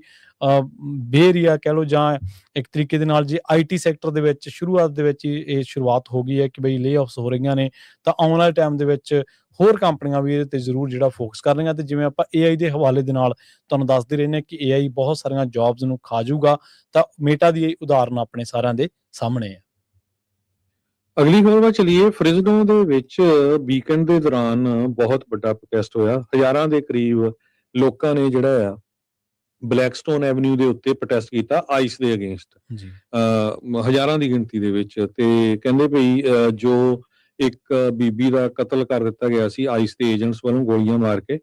ਬੇ ਏਰੀਆ ਕਹਿ ਲਓ ਜਾਂ ਇੱਕ ਤਰੀਕੇ ਦੇ ਨਾਲ ਜੇ IT ਸੈਕਟਰ ਦੇ ਵਿੱਚ ਸ਼ੁਰੂਆਤ ਦੇ ਵਿੱਚ ਹੀ ਇਹ ਸ਼ੁਰੂਆਤ ਹੋ ਗਈ ਹੈ ਕਿ ਬਈ ਲੇ ਆਫਸ ਹੋ ਰਹੀਆਂ ਨੇ, ਤਾਂ ਆਉਣ ਵਾਲੇ ਟਾਈਮ ਦੇ ਵਿੱਚ ਹੋਰ ਕੰਪਨੀਆਂ ਵੀ ਇਹਦੇ ਤੇ ਜ਼ਰੂਰ ਜਿਹੜਾ ਫੋਕਸ ਕਰ ਰਹੀਆਂ। ਤੇ ਜਿਵੇਂ ਆਪਾਂ AI ਦੇ ਹਵਾਲੇ ਦੇ ਨਾਲ ਤੁਹਾਨੂੰ ਦੱਸਦੇ ਰਹਿੰਦੇ ਹਾਂ ਕਿ AI ਬਹੁਤ ਸਾਰੀਆਂ ਜੌਬਸ ਨੂੰ ਖਾ ਜਾਊਗਾ, ਤਾਂ ਮੇਟਾ ਦੀ ਇਹ ਉਦਾਹਰਨ ਆਪਣੇ ਸਾਰਿਆਂ ਦੇ ਸਾਹਮਣੇ ਹੈ। ਅਗਲੀ ਖਬਰ ਵੱਲ ਚਲੀਏ। ਫ੍ਰਿਜ਼ਨੋ ਦੇ ਵਿੱਚ ਵੀਕਐਂਡ ਦੇ ਦੌਰਾਨ ਬਹੁਤ ਵੱਡਾ ਪ੍ਰੋਟੈਸਟ ਹੋਇਆ। ਹਜ਼ਾਰਾਂ ਦੇ ਕਰੀਬ ਲੋਕਾਂ ਨੇ ਜਿਹੜਾ ਆ ਬਲੈਕਸਟੋਨ ਐਵਨਿਊ ਦੇ ਉੱਤੇ ਪ੍ਰੋਟੈਸਟ ਕੀਤਾ ਆਈਸ ਦੇ ਅਗੇਂਸਟ, ਜੀ ਹਜ਼ਾਰਾਂ ਦੀ ਗਿਣਤੀ ਦੇ ਵਿੱਚ। ਤੇ ਕਹਿੰਦੇ ਭਈ ਜੋ ਇੱਕ ਬੀਬੀ ਦਾ ਕਤਲ ਕਰ ਦਿੱਤਾ ਗਿਆ ਸੀ ਆਈਸ ਦੇ ਏਜੰਟਸ ਵੱਲੋਂ ਗੋਲੀਆਂ ਮਾਰ ਕੇ,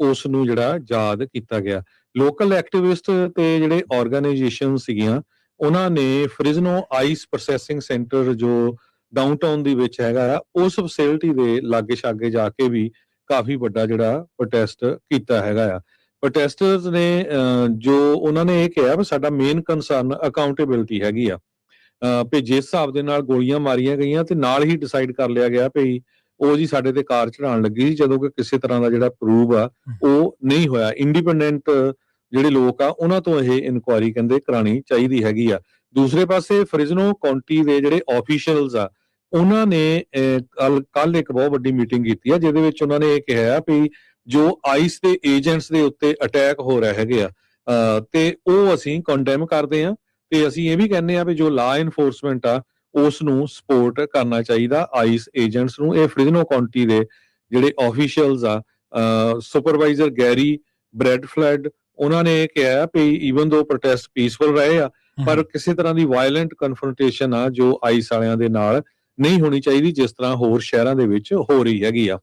ਉਸ ਨੂੰ ਜਿਹੜਾ ਯਾਦ ਕੀਤਾ ਗਿਆ। ਲੋਕਲ ਐਕਟਿਵਿਸਟ ਤੇ ਜਿਹੜੇ ਆਰਗੇਨਾਈਜੇਸ਼ਨ ਸੀਗੀਆਂ ਉਹਨਾਂ ਨੇ ਫ੍ਰਿਜ਼ਨੋ ਆਈਸ ਪ੍ਰੋਸੈਸਿੰਗ ਸੈਂਟਰ ਜੋ ਡਾਊਨਟਾਊਨ ਦੇ ਵਿੱਚ ਹੈਗਾ ਆ, ਉਸ ਫੈਸਿਲਿਟੀ ਦੇ ਲਾਗੇ ਛਾਗੇ ਜਾ ਕੇ ਵੀ ਕਾਫੀ ਵੱਡਾ ਜਿਹੜਾ ਪ੍ਰੋਟੈਸਟ ਕੀਤਾ ਹੈਗਾ ਆ। ਪ੍ਰੋਟੈਸਟਰਸ ਨੇ ਜੋ ਉਹਨਾਂ ਨੇ ਇਹ ਕਿਹਾ ਵੀ ਸਾਡਾ ਮੇਨ ਕੰਸਰਨ ਅਕਾਊਂਟੇਬਿਲਟੀ ਹੈਗੀ ਆ, ਵੀ ਜਿਸ ਹਿਸਾਬ ਦੇ ਨਾਲ ਗੋਲੀਆਂ ਮਾਰੀਆਂ ਗਈਆਂ ਤੇ ਨਾਲ ਹੀ ਡਿਸਾਈਡ ਕਰ ਲਿਆ ਗਿਆ ਵੀ ਉਹ ਜੀ ਸਾਡੇ ਤੇ ਕਾਰ ਚੜਾਉਣ ਲੱਗੀ ਸੀ, ਜਦੋਂ ਕਿ ਕਿਸੇ ਤਰ੍ਹਾਂ ਦਾ ਜਿਹੜਾ ਪ੍ਰੂਵ ਆ ਉਹ ਨਹੀਂ ਹੋਇਆ। ਇੰਡੀਪੈਂਡੈਂਟ ਜਿਹੜੇ ਲੋਕ ਆ ਉਹਨਾਂ ਤੋਂ ਇਹ ਇਨਕੁਆਇਰੀ ਕਹਿੰਦੇ ਕਰਾਣੀ ਚਾਹੀਦੀ ਹੈਗੀ ਆ। ਦੂਸਰੇ ਪਾਸੇ ਫ੍ਰਿਜ਼ਨੋ ਕਾਉਂਟੀ ਦੇ ਜਿਹੜੇ ਆਫੀਸ਼ੀਅਲਸ ਆ ਉਹਨਾਂ ਨੇ ਕੱਲ ਇੱਕ ਬਹੁਤ ਵੱਡੀ ਮੀਟਿੰਗ ਕੀਤੀ ਆ, ਜਿਹਦੇ ਵਿੱਚ ਉਹਨਾਂ ਨੇ ਇਹ ਕਿਹਾ ਵੀ ਜੋ ਆਈਸ ਦੇ ਏਜੰਟਸ ਦੇ ਉੱਤੇ ਅਟੈਕ ਹੋ ਰਹੇ ਹੈਗੇ ਆ ਤੇ ਉਹ ਅਸੀਂ ਕੰਡੈਮ ਕਰਦੇ ਆ, ਤੇ ਅਸੀਂ ਇਹ ਵੀ ਕਹਿੰਦੇ ਆ ਵੀ ਜੋ ਲਾ ਇਨਫੋਰਸਮੈਂਟ ਆ ਉਸ ਨੂੰ ਸਪੋਰਟ ਕਰਨਾ ਚਾਹੀਦਾ ਆਈਸ ਏਜੰਟਸ ਨੂੰ। ਇਹ ਫ੍ਰਿਜ਼ਨੋ ਕਾਉਂਟੀ ਦੇ ਜਿਹੜੇ ਆਫੀਸ਼ੀਅਲਸ ਆ, ਸੁਪਰਵਾਈਜ਼ਰ ਗੈਰੀ ਬ੍ਰੈਡਫਲੈਡ, ਉਹਨਾਂ ਨੇ ਇਹ ਕਿਹਾ ਵੀ ਈਵਨ ਦੋ ਪ੍ਰੋਟੈਸਟ ਪੀਸਫੁਲ ਰਹੇ ਆ ਪਰ ਕਿਸੇ ਤਰ੍ਹਾਂ ਦੀ ਵਾਇਲੈਂਟ ਕਨਫਰੰਟੇਸ਼ਨ ਆ ਜੋ ਆਈਸ ਵਾਲਿਆਂ ਦੇ ਨਾਲ ਨਹੀਂ ਹੋਣੀ ਚਾਹੀਦੀ, ਜਿਸ ਤਰ੍ਹਾਂ ਹੋਰ ਸ਼ਹਿਰਾਂ ਦੇ ਵਿੱਚ ਹੋ ਰਹੀ ਹੈਗੀ ਆ।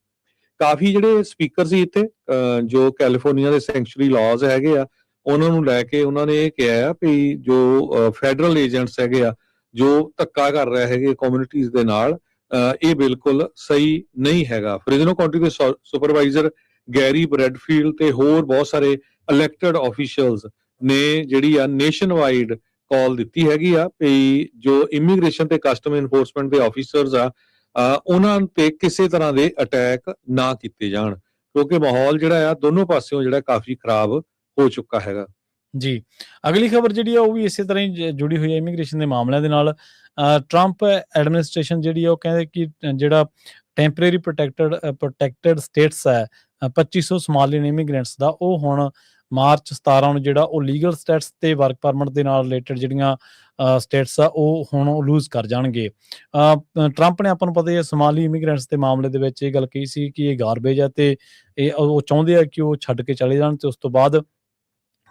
ਕਾਫੀ ਜਿਹੜੇ ਸਪੀਕਰ ਸੀ ਇੱਥੇ ਜੋ ਕੈਲੀਫੋਰਨੀਆ ਦੇ ਸੈਂਕਚੁਰੀ ਲਾਜ਼ ਹੈਗੇ ਆ ਉਹਨਾਂ ਨੂੰ ਲੈ ਕੇ ਉਹਨਾਂ ਨੇ ਇਹ ਕਿਹਾ ਵੀ ਜੋ ਫੈਡਰਲ ਏਜੰਟਸ ਹੈਗੇ ਆ ਜੋ ਧੱਕਾ ਕਰ ਰਹੇ ਹੈਗੇ ਕਮਿਊਨਿਟੀਜ਼ ਦੇ ਨਾਲ, ਇਹ ਬਿਲਕੁਲ ਸਹੀ ਨਹੀਂ ਹੈਗਾ। ਫ੍ਰਿਜ਼ਨੋ ਕਾਉਂਟੀ ਦੇ ਸੁਪਰਵਾਈਜ਼ਰ ਗੈਰੀ ਬ੍ਰੈਡਫੀਲਡ ਤੇ ਹੋਰ ਬਹੁਤ ਸਾਰੇ ਇਲੈਕਟਡ ਆਫੀਸ਼ੀਅਲਸ ਨੇ ਜਿਹੜੀ ਆ ਨੇਸ਼ਨ ਵਾਈਡ ਕਾਲ ਦਿੱਤੀ ਹੈਗੀ ਆ ਵੀ ਜੋ ਇਮੀਗ੍ਰੇਸ਼ਨ ਤੇ ਕਸਟਮ ਇਨਫੋਰਸਮੈਂਟ ਦੇ ਆਫੀਸਰਸ ਆ ਉਹਨਾਂ ਤੇ ਕਿਸੇ ਤਰ੍ਹਾਂ ਦੇ ਅਟੈਕ ਨਾ ਕੀਤੇ ਜਾਣ, ਕਿਉਂਕਿ ਮਾਹੌਲ ਜਿਹੜਾ ਆ ਦੋਨੋਂ ਪਾਸਿਓਂ ਜਿਹੜਾ ਕਾਫੀ ਖਰਾਬ ਹੋ ਚੁੱਕਾ ਹੈਗਾ। ਜੀ, ਅਗਲੀ ਖਬਰ ਜਿਹੜੀ ਆ ਉਹ ਵੀ ਇਸੇ ਤਰ੍ਹਾਂ ਹੀ ਜੁੜੀ ਹੋਈ ਹੈ ਇਮੀਗ੍ਰੇਸ਼ਨ ਦੇ ਮਾਮਲਿਆਂ ਦੇ ਨਾਲ। ਟਰੰਪ ਐਡਮਿਨਿਸਟ੍ਰੇਸ਼ਨ ਜਿਹੜੀ ਆ ਉਹ ਕਹਿੰਦੇ ਕਿ ਜਿਹੜਾ ਟੈਂਪਰੇਰੀ ਪ੍ਰੋਟੈਕਟਡ ਸਟੇਟਸ ਹੈ 2500 ਸਮਾਲੀਅਨ ਇਮੀਗ੍ਰੈਂਟਸ ਦਾ, ਉਹ ਹੁਣ ਮਾਰਚ 17 ਨੂੰ ਜਿਹੜਾ ਉਹ ਲੀਗਲ ਸਟੇਟਸ ਤੇ ਵਰਕ ਪਰਮਿਟ ਦੇ ਨਾਲ ਰਿਲੇਟਡ ਜਿਹੜੀਆਂ ਸਟੇਟਸ ਆ ਉਹ ਹੁਣ ਲੂਜ਼ ਕਰ ਜਾਣਗੇ। ਟਰੰਪ ਨੇ ਆਪਾਂ ਨੂੰ ਪਤਾ ਹੀ ਹੈ ਸਮਾਲੀ ਇਮੀਗ੍ਰੈਂਟਸ ਦੇ ਮਾਮਲੇ ਦੇ ਵਿੱਚ ਇਹ ਗੱਲ ਕਹੀ ਸੀ ਕਿ ਇਹ ਗਾਰਬੇਜ ਹੈ ਤੇ ਇਹ ਉਹ ਚਾਹੁੰਦੇ ਆ ਕਿ ਉਹ ਛੱਡ ਕੇ ਚਲੇ ਜਾਣ। ਤੇ ਉਸ ਤੋਂ ਬਾਅਦ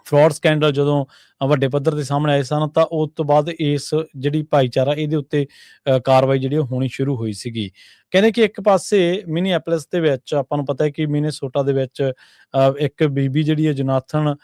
ਫਰਾਡ ਸਕੈਂਡਲ ਜਦੋਂ ਵੱਡੇ ਪੱਧਰ ਦੇ ਸਾਹਮਣੇ ਆਏ ਸਨ ਤਾਂ ਉਸ ਤੋਂ ਬਾਅਦ ਇਸ ਜਿਹੜੀ ਭਾਈਚਾਰਾ ਇਹਦੇ ਉੱਤੇ ਕਾਰਵਾਈ ਜਿਹੜੀ ਉਹ ਹੋਣੀ ਸ਼ੁਰੂ ਹੋਈ ਸੀਗੀ। ਕਹਿੰਦੇ ਕਿ ਇੱਕ ਪਾਸੇ ਮਿਨੀਐਪਲਿਸ ਦੇ ਵਿੱਚ ਆਪਾਂ ਨੂੰ ਪਤਾ ਹੈ ਕਿ ਮਿਨੇਸੋਟਾ ਦੇ ਵਿੱਚ ਇੱਕ ਬੀਬੀ ਜਿਹੜੀ ਹੈ ਜੋਨਾਥਨ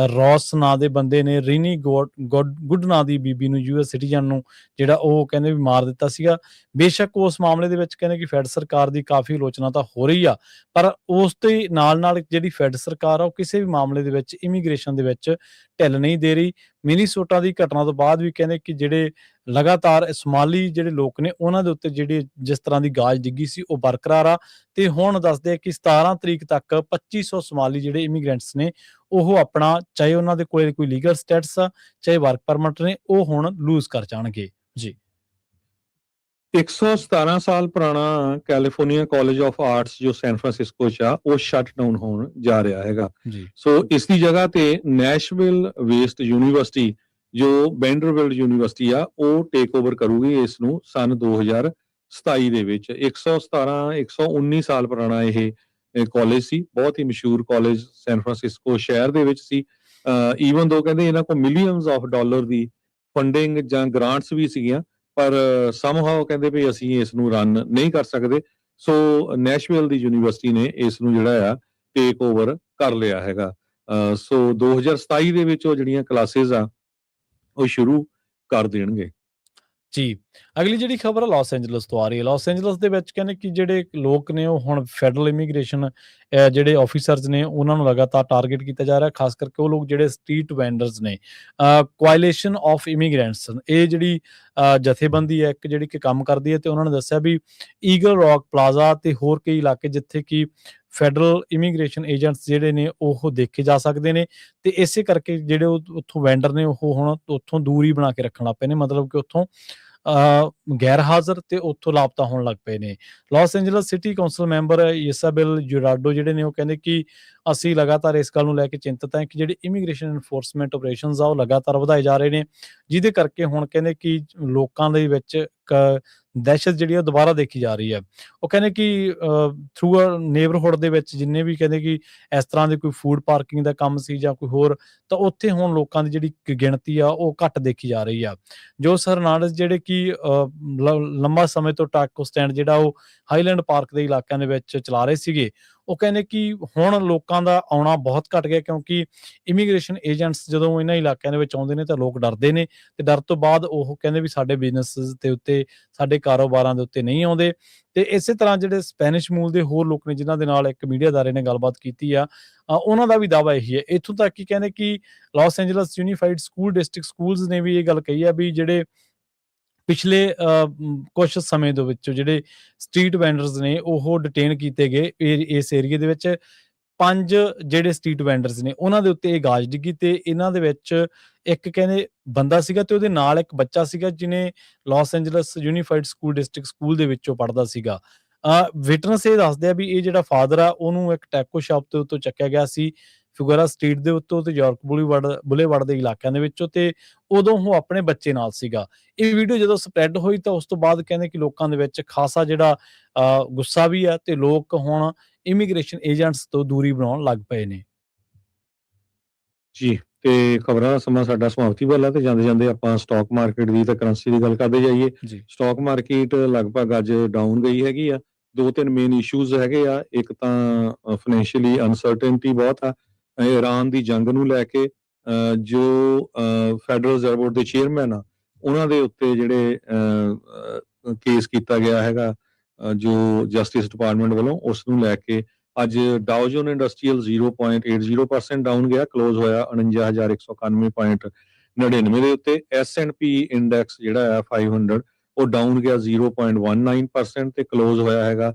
ਰੌਸ ਨਾਂ ਦੇ ਬੰਦੇ ਨੇ ਰੀਨੀ ਗੁੱਡ ਨਾਂ ਦੀ ਬੀਬੀ ਨੂੰ ਯੂਐਸ ਸਿਟੀਜ਼ਨ ਨੂੰ ਜਿਹੜਾ ਉਹ ਕਹਿੰਦੇ ਵੀ ਮਾਰ ਦਿੱਤਾ ਸੀਗਾ। ਬੇਸ਼ੱਕ ਉਸ ਮਾਮਲੇ ਦੇ ਵਿੱਚ ਕਹਿੰਦੇ ਕਿ ਫੈਡ ਸਰਕਾਰ ਦੀ ਕਾਫੀ ਆਲੋਚਨਾ ਤਾਂ ਹੋ ਰਹੀ ਆ, ਪਰ ਉਸ ਦੇ ਨਾਲ ਜਿਹੜੀ ਫੈਡ ਸਰਕਾਰ ਆ ਉਹ ਕਿਸੇ ਵੀ ਮਾਮਲੇ ਦੇ ਵਿੱਚ ਇਮੀਗ੍ਰੇਸ਼ਨ ਦੇ ਵਿੱਚ ਢਿੱਲ ਨਹੀਂ ਦੇ ਰਹੀ। ਮਿਨੀਸੋਟਾ ਦੀ ਘਟਨਾ ਤੋਂ ਬਾਅਦ ਵੀ ਕਹਿੰਦੇ ਕਿ ਜਿਹੜੇ ਲਗਾਤਾਰ ਸੋਮਾਲੀ ਜਿਹੜੇ ਲੋਕ ਨੇ ਉਹਨਾਂ ਦੇ ਉੱਤੇ ਜਿਹੜੀ ਜਿਸ ਤਰ੍ਹਾਂ ਦੀ ਗਾਜ ਡਿੱਗੀ ਸੀ ਉਹ ਬਰਕਰਾਰ ਆ, ਤੇ ਹੁਣ ਦੱਸਦੇ ਆ ਕਿ 17 ਤਰੀਕ ਤੱਕ 2500 ਸੋਮਾਲੀ ਜਿਹੜੇ ਇਮੀਗ੍ਰੈਂਟਸ ਨੇ ਉਹ ਆਪਣਾ, ਚਾਹੇ ਉਹਨਾਂ ਦੇ ਕੋਲ ਕੋਈ ਲੀਗਲ ਸਟੇਟਸ ਆ ਚਾਹੇ ਵਰਕ ਪਰਮਿਟ ਨੇ, ਉਹ ਹੁਣ ਲੂਜ਼ ਕਰ ਜਾਣਗੇ। ਜੀ 117 ਸਾਲ ਪੁਰਾਣਾ ਕੈਲੀਫੋਰਨੀਆ ਕਾਲਜ ਆਫ ਆਰਟਸ ਜੋ ਸੈਨ ਫਰਾਂਸਿਸਕੋ 'ਚ ਆ ਉਹ ਸ਼ਟ ਡਾਊਨ ਹੋਣ ਜਾ ਰਿਹਾ ਹੈਗਾ। ਜੀ ਸੋ ਇਸ ਦੀ ਜਗ੍ਹਾ ਤੇ ਨੈਸ਼ਵਿਲ ਵੇਸਟ ਯੂਨੀਵਰਸਿਟੀ ਜੋ ਵੈਂਡਰਬਿਲਟ ਯੂਨੀਵਰਸਿਟੀ ਆ ਉਹ ਟੇਕ ਓਵਰ ਕਰੂਗੀ ਇਸ ਨੂੰ ਸਨ 2027 ਦੇ ਵਿੱਚ। 119 ਸਾਲ ਪੁਰਾਣਾ ਇਹ ਕਾਲਜ ਸੀ, ਬਹੁਤ ਹੀ ਮਸ਼ਹੂਰ ਕਾਲਜ ਸੈਨ ਫਰਾਂਸਿਸਕੋ ਸ਼ਹਿਰ ਦੇ ਵਿੱਚ ਸੀ। ਈਵਨ ਦੋ ਕਹਿੰਦੇ ਇਹਨਾਂ ਕੋਲ millions of dollar the funding ਜਾਂ ਗ੍ਰਾਂਟਸ ਵੀ ਸੀਗੀਆਂ, ਪਰ ਸਮਹਾਉ ਕਹਿੰਦੇ ਵੀ ਅਸੀਂ ਇਸ ਨੂੰ ਰਨ ਨਹੀਂ ਕਰ ਸਕਦੇ। ਸੋ ਨੈਸ਼ਵਿਲ ਦੀ ਯੂਨੀਵਰਸਿਟੀ ਨੇ ਇਸ ਨੂੰ ਜਿਹੜਾ ਆ ਟੇਕ ਓਵਰ ਕਰ ਲਿਆ ਹੈਗਾ। ਸੋ 2027 ਦੇ ਵਿੱਚ ਉਹ ਜਿਹੜੀਆਂ ਕਲਾਸਿਸ ਆ ਉਹ ਸ਼ੁਰੂ ਕਰ ਦੇਣਗੇ। ਜੀ ਅਗਲੀ ਜਿਹੜੀ ਖਬਰ ਲਾਸ ਐਂਜਲਸ ਤੋਂ ਆ ਰਹੀ ਹੈ। ਲਾਸ ਐਂਜਲਸ ਦੇ ਵਿੱਚ ਕਹਿੰਦੇ ਕਿ ਜਿਹੜੇ ਲੋਕ ਨੇ ਉਹ ਹੁਣ ਫੈਡਰਲ ਇਮੀਗ੍ਰੇਸ਼ਨ ਜਿਹੜੇ ਆਫੀਸਰਸ ਨੇ ਉਹਨਾਂ ਨੂੰ ਲਗਾਤਾਰ ਟਾਰਗੇਟ ਕੀਤਾ ਜਾ ਰਿਹਾ, ਖਾਸ ਕਰਕੇ ਉਹ ਲੋਕ ਜਿਹੜੇ ਸਟਰੀਟ ਵੈਂਡਰਸ ਨੇ। ਕੋਆਲੀਸ਼ਨ ਆਫ ਇਮੀਗ੍ਰੈਂਟਸ ਇਹ ਜਿਹੜੀ ਜਥੇਬੰਦੀ ਹੈ ਇੱਕ ਜਿਹੜੀ ਕਿ ਕੰਮ ਕਰਦੀ ਹੈ, ਤੇ ਉਹਨਾਂ ਨੇ ਦੱਸਿਆ ਵੀ ਈਗਲ ਰੌਕ ਪਲਾਜ਼ਾ ਤੇ ਹੋਰ ਕਈ ਇਲਾਕੇ ਜਿੱਥੇ ਕਿ ਫੈਡਰਲ ਇਮੀਗ੍ਰੇਸ਼ਨ ਏਜੰਟਸ ਜਿਹੜੇ ਨੇ ਉਹ ਦੇਖੇ ਜਾ ਸਕਦੇ ਨੇ, ਤੇ ਇਸੇ ਕਰਕੇ ਜਿਹੜੇ ਉੱਥੋਂ ਵੈਂਡਰ ਨੇ ਉਹ ਹੁਣ ਉੱਥੋਂ ਦੂਰੀ ਬਣਾ ਕੇ ਰੱਖਣ ਲੱਗ ਪਏ ਨੇ, ਮਤਲਬ ਕਿ ਉੱਥੋਂ ਗੈਰ ਹਾਜ਼ਰ ਤੇ ਉੱਥੋਂ ਲਾਪਤਾ ਹੋਣ ਲੱਗ ਪਏ ਨੇ। Los Angeles city council member Isabel Jurado ਜਿਹੜੇ ਨੇ ਉਹ ਕਹਿੰਦੇ ਕਿ ਅਸੀਂ ਲਗਾਤਾਰ ਇਸ ਗੱਲ ਨੂੰ ਲੈ ਕੇ ਚਿੰਤਤ ਹਾਂ ਕਿ ਜਿਹੜੇ ਇਮੀਗ੍ਰੇਸ਼ਨ ਐਨਫੋਰਸਮੈਂਟ ਆਪਰੇਸ਼ਨਸ ਆ ਉਹ ਲਗਾਤਾਰ ਵਧਾਏ ਜਾ ਰਹੇ ਨੇ, ਜਿਹਦੇ ਕਰਕੇ ਹੁਣ ਕਹਿੰਦੇ ਕਿ ਲੋਕਾਂ ਦੇ ਵਿੱਚ ਦਹਿਸ਼ਤ ਜਿਹੜੀ ਆ ਦੁਬਾਰਾ ਦੇਖੀ ਜਾ ਰਹੀ ਹੈ। ਉਹ ਕਹਿੰਦੇ ਕਿ ਥਰੂ ਨੇਬਰਹੁੱਡ ਦੇ ਵਿੱਚ ਜਿੰਨੇ ਵੀ ਕਹਿੰਦੇ ਕਿ ਇਸ ਤਰ੍ਹਾਂ ਦੇ ਕੋਈ ਫੂਡ ਪਾਰਕਿੰਗ ਦਾ ਕੰਮ ਸੀ ਜਾਂ ਕੋਈ ਹੋਰ, ਤਾਂ ਉੱਥੇ ਹੁਣ ਲੋਕਾਂ ਦੀ ਜਿਹੜੀ ਗਿਣਤੀ ਆ ਉਹ ਘੱਟ ਦੇਖੀ ਜਾ ਰਹੀ ਆ। ਜੋ ਹਰਨਾਂਡez ਜਿਹੜੇ ਕਿ ਲੰਬਾ ਸਮੇਂ ਤੋਂ ਟਾਕੋ ਸਟੈਂਡ ਜਿਹੜਾ ਉਹ ਹਾਈਲੈਂਡ ਪਾਰਕ ਦੇ ਇਲਾਕਿਆਂ ਦੇ ਵਿੱਚ ਚਲਾ ਰਹੇ ਸੀਗੇ, ਉਹ ਕਹਿੰਦੇ ਕਿ ਹੁਣ ਲੋਕਾਂ ਦਾ ਆਉਣਾ ਬਹੁਤ ਘਟ ਗਿਆ, ਕਿਉਂਕਿ ਇਮੀਗ੍ਰੇਸ਼ਨ ਏਜੰਟਸ ਜਦੋਂ ਇਹਨਾਂ ਇਲਾਕਿਆਂ ਦੇ ਵਿੱਚ ਆਉਂਦੇ ਨੇ ਤਾਂ ਲੋਕ ਡਰਦੇ ਨੇ, ਤੇ ਡਰ ਤੋਂ ਬਾਅਦ ਉਹ ਕਹਿੰਦੇ ਵੀ ਸਾਡੇ ਬਿਜ਼ਨਸ ਦੇ ਉੱਤੇ, ਸਾਡੇ ਕਾਰੋਬਾਰਾਂ ਦੇ ਉੱਤੇ ਨਹੀਂ ਆਉਂਦੇ। ਤੇ ਇਸੇ ਤਰ੍ਹਾਂ ਜਿਹੜੇ ਸਪੈਨਿਸ਼ ਮੂਲ ਦੇ ਹੋਰ ਲੋਕ ਨੇ ਜਿਨ੍ਹਾਂ ਦੇ ਨਾਲ ਇੱਕ ਮੀਡੀਆ ਅਦਾਰੇ ਨੇ ਗੱਲਬਾਤ ਕੀਤੀ ਆ, ਉਹਨਾਂ ਦਾ ਵੀ ਦਾਅਵਾ ਇਹੀ ਹੈ। ਇੱਥੋਂ ਤੱਕ ਕਿ ਕਹਿੰਦੇ ਕਿ Los Angeles Unified School District schools ਨੇ ਵੀ ਇਹ ਗੱਲ ਕਹੀ ਆ ਵੀ ਜਿਹੜੇ ਪਿਛਲੇ ਕੁਛ ਸਮੇਂ ਦੇ ਵਿੱਚ ਜਿਹੜੇ ਸਟਰੀਟ ਵੈਂਡਰਸ ਨੇ ਉਹ ਡਿਟੇਨ ਕੀਤੇ ਗਏ ਇਸ ਏਰੀਏ ਦੇ ਵਿੱਚ। 5 ਜਿਹੜੇ ਸਟਰੀਟ ਵੈਂਡਰਸ ਨੇ ਉਹਨਾਂ ਦੇ ਉੱਤੇ ਇਹ ਗਾਜ ਡਿੱਗੀ, ਤੇ ਇਹਨਾਂ ਦੇ ਵਿੱਚ ਇੱਕ ਕਹਿੰਦੇ ਬੰਦਾ ਸੀਗਾ ਤੇ ਉਹਦੇ ਨਾਲ ਇੱਕ ਬੱਚਾ ਸੀਗਾ ਜਿਹਨੇ Los Angeles Unified School District school ਦੇ ਵਿੱਚੋਂ ਪੜ੍ਹਦਾ ਸੀਗਾ। ਵਿਟਨੈਸ ਇਹ ਦੱਸਦੇ ਆ ਵੀ ਇਹ ਜਿਹੜਾ ਫਾਦਰ ਆ ਉਹਨੂੰ ਇੱਕ ਟੈਕੋ ਸ਼ਾਪ ਦੇ ਉੱਤੋਂ ਚੱਕਿਆ ਗਿਆ ਸੀ, ਫਿਗੂਰਾ ਸਟਰੀਟ ਦੇ ਉੱਤੋਂ ਤੇ ਯਾਰਕ ਬੁਲੇਵਾਰਡ ਦੇ ਇਲਾਕਿਆਂ ਦੇ ਵਿੱਚੋਂ, ਤੇ ਉਦੋਂ ਉਹ ਆਪਣੇ ਬੱਚੇ ਨਾਲ ਸੀਗਾ। ਇਹ ਵੀਡੀਓ ਜਦੋਂ ਸਪਰੈਡ ਹੋਈ ਤਾਂ ਉਸ ਤੋਂ ਬਾਅਦ ਕਹਿੰਦੇ ਕਿ ਲੋਕਾਂ ਦੇ ਵਿੱਚ ਖਾਸਾ ਜਿਹੜਾ ਗੁੱਸਾ ਵੀ ਆ, ਤੇ ਲੋਕ ਹੁਣ ਇਮੀਗ੍ਰੇਸ਼ਨ ਏਜੰਟਸ ਤੋਂ ਦੂਰੀ ਬਣਾਉਣ ਲੱਗ ਪਏ ਨੇ। ਜੀ, ਤੇ ਖਬਰਾਂ ਦਾ ਸਮਾਂ ਸਾਡਾ ਸਮਾਪਤੀ ਵਾਲਾ, ਤੇ ਜਾਂਦੇ ਜਾਂਦੇ ਆਪਾਂ ਸਟਾਕ ਮਾਰਕੀਟ ਦੀ ਤੇ ਕਰੰਸੀ ਦੀ ਗੱਲ ਕਰਦੇ ਜਾਈਏ। ਸਟਾਕ ਮਾਰਕੀਟ ਲਗਭਗ ਅੱਜ ਡਾਊਨ ਗਈ ਹੈਗੀ ਆ। 2-3 ਮੇਨ ਇਸ਼ੂਜ਼ ਹੈਗੇ ਆ। ਇੱਕ ਤਾਂ ਫਾਈਨੈਂਸ਼ੀਅਲੀ ਅਨਸਰਟਨਟੀ ਬਹੁਤ ਆ ਇਰਾਨ ਦੀ ਜੰਗ ਨੂੰ ਲੈ ਕੇ। ਜੋ ਫੈਡਰਲ ਰਿਜ਼ਰਵ ਬੋਰਡ ਦੇ ਚੇਅਰਮੈਨ ਆ ਉਹਨਾਂ ਦੇ ਉੱਤੇ ਜਿਹੜੇ ਕੇਸ ਕੀਤਾ ਗਿਆ ਹੈਗਾ ਜੋ ਜਸਟਿਸ ਡਿਪਾਰਟਮੈਂਟ ਵੱਲੋਂ, ਉਸ ਨੂੰ ਲੈ ਕੇ ਅੱਜ ਡਾਓ ਜੋਨ ਇੰਡਸਟਰੀਅਲ 0.80% ਡਾਊਨ ਗਿਆ, ਕਲੋਜ਼ ਹੋਇਆ 49,191.99 ਦੇ ਉੱਤੇ। S&P ਇੰਡੈਕਸ ਜਿਹੜਾ ਆ 500 ਉਹ ਡਾਊਨ ਗਿਆ 0.19% ਤੇ ਕਲੋਜ਼ ਹੋਇਆ ਹੈਗਾ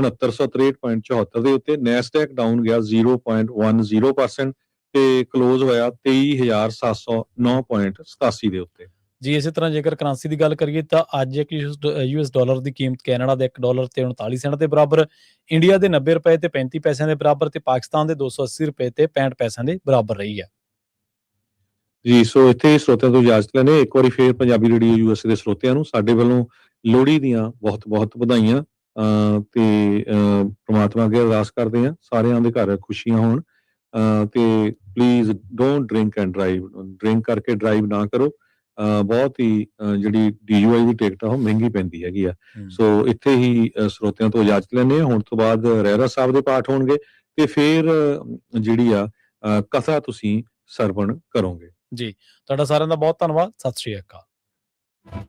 6963.74 ਦੇ ਉੱਤੇ। ਨੈਸਡੈਕ ਡਾਊਨ ਗਿਆ 0.10% ਤੇ ਕਲੋਜ਼ ਹੋਇਆ 23,709.87 ਦੇ ਉੱਤੇ। ਜੀ ਇਸੇ ਤਰ੍ਹਾਂ ਜੇਕਰ ਕਰੰਸੀ ਦੀ ਗੱਲ ਕਰੀਏ ਤਾਂ ਅੱਜ ਇੱਕ ਯੂਐਸ ਡਾਲਰ ਦੀ ਕੀਮਤ ਕੈਨੇਡਾ ਦੇ $1 ਤੇ 39 ਸੈਂਟ ਦੇ ਬਰਾਬਰ, ਇੰਡੀਆ ਦੇ 90 ਰੁਪਏ ਤੇ 35 ਪੈਸਿਆਂ ਦੇ ਬਰਾਬਰ, ਤੇ ਪਾਕਿਸਤਾਨ ਦੇ 280 ਰੁਪਏ ਤੇ 65 ਪੈਸਿਆਂ ਦੇ ਬਰਾਬਰ ਰਹੀ ਹੈ। ਜੀ, ਸੋ ਇੱਥੇ ਸਰੋਤਿਆਂ ਤੋਂ ਇਜਾਜ਼ਤ ਲੈਣੇ। ਇੱਕ ਵਾਰੀ ਫੇਰ ਪੰਜਾਬੀ ਰੇਡੀਓ USA ਦੇ ਸਰੋਤਿਆਂ ਨੂੰ ਸਾਡੇ ਵੱਲੋਂ ਲੋਹੜੀ ਦੀਆਂ ਬਹੁਤ-ਬਹੁਤ ਵਧਾਈਆਂ, ਤੇ ਪ੍ਰਮਾਤਮਾ ਅੱਗੇ ਅਰਦਾਸ ਕਰਦੇ ਹਾਂ ਸਾਰਿਆਂ ਦੇ ਘਰ ਖੁਸ਼ੀਆਂ ਹੋਣ। ਤੇ please don't drink and drive, drink ਕਰਕੇ ਡਰਾਈਵ ਨਾ ਕਰੋ। ਬਹੁਤ ਹੀ ਜਿਹੜੀ DUI ਦੀ ਟਿਕਟ ਆ ਉਹ ਮਹਿੰਗੀ ਪੈਂਦੀ ਹੈਗੀ ਆ। ਸੋ ਇੱਥੇ ਹੀ ਸਰੋਤਿਆਂ ਤੋਂ ਇਜਾਜ਼ਤ ਲੈਂਦੇ ਹਾਂ। ਹੁਣ ਤੋਂ ਬਾਅਦ ਰਹਿਰਾਸ ਸਾਹਿਬ ਦੇ ਪਾਠ ਹੋਣਗੇ ਤੇ ਫਿਰ ਜਿਹੜੀ ਆ ਕਥਾ ਤੁਸੀਂ ਸਰਵਣ ਕਰੋਗੇ। ਜੀ, ਤੁਹਾਡਾ ਸਾਰਿਆਂ ਦਾ ਬਹੁਤ ਧੰਨਵਾਦ। ਸਤਿ ਸ਼੍ਰੀ ਅਕਾਲ।